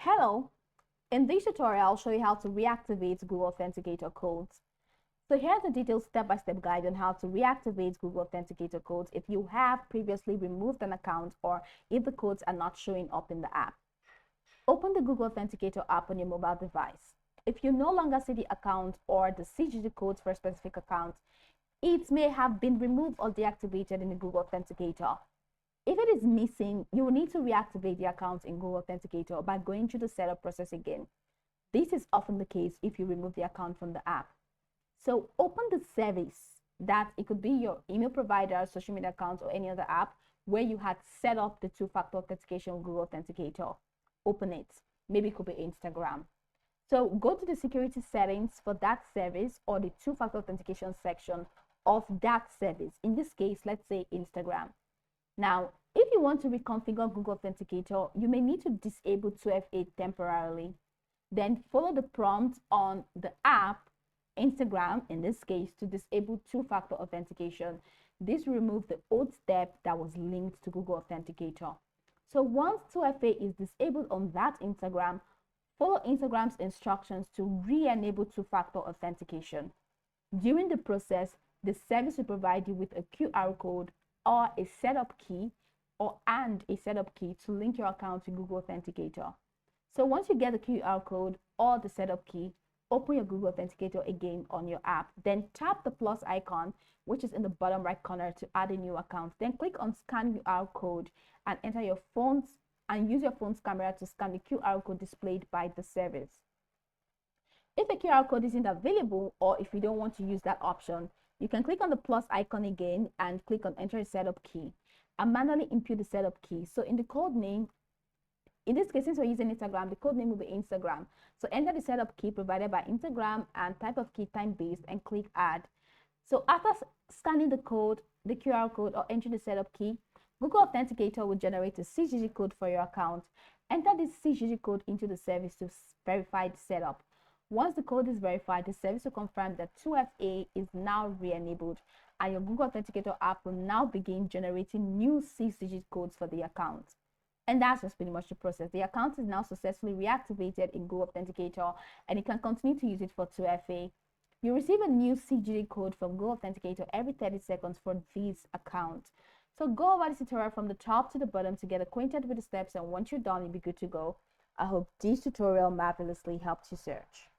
Hello, in this tutorial I'll show you how to reactivate Google Authenticator codes. So here's a detailed step-by-step guide on how to reactivate Google Authenticator codes if you have previously removed an account or if the codes are not showing up in the app. Open the Google Authenticator app on your mobile device. If you no longer see the account or the CGG codes for a specific account, it may have been removed or deactivated in the Google Authenticator. If it is missing, you will need to reactivate the account in Google Authenticator by going through the setup process again. This is often the case if you remove the account from the app. So open the service that it could be your email provider, social media account, or any other app where you had set up the two-factor authentication with Google Authenticator. Open it. Maybe it could be Instagram. So go to the security settings for that service or the two-factor authentication section of that service. In this case, let's say Instagram. Now, if you want to reconfigure Google Authenticator, you may need to disable 2FA temporarily. Then follow the prompt on the app, Instagram in this case, to disable two-factor authentication. This will remove the old step that was linked to Google Authenticator. So once 2FA is disabled on that Instagram, follow Instagram's instructions to re-enable two-factor authentication. During the process, the service will provide you with a QR code or a setup key and a setup key to link your account to Google Authenticator. So once you get the QR code or the setup key, open your Google Authenticator again on your app. Then tap the plus icon, which is in the bottom right corner, to add a new account. Then click on scan QR code and enter your phone's and use your phone's camera to scan the QR code displayed by the service. If a QR code isn't available, or if you don't want to use that option, you can click on the plus icon again and click on enter a setup key and manually input the setup key. So in the code name, in this case, since we're using Instagram, the code name will be Instagram. So enter the setup key provided by Instagram and type of key time-based and click add. So after scanning the code, the QR code, or entering the setup key, Google Authenticator will generate a CGG code for your account. Enter this CGG code into the service to verify the setup. Once the code is verified, the service will confirm that 2FA is now re-enabled and your Google Authenticator app will now begin generating new CGG codes for the account. And that's just pretty much the process. The account is now successfully reactivated in Google Authenticator and you can continue to use it for 2FA. You receive a new CGG code from Google Authenticator every 30 seconds for this account. So go over this tutorial from the top to the bottom to get acquainted with the steps, and once you're done, you'll be good to go. I hope this tutorial marvelously helped you search.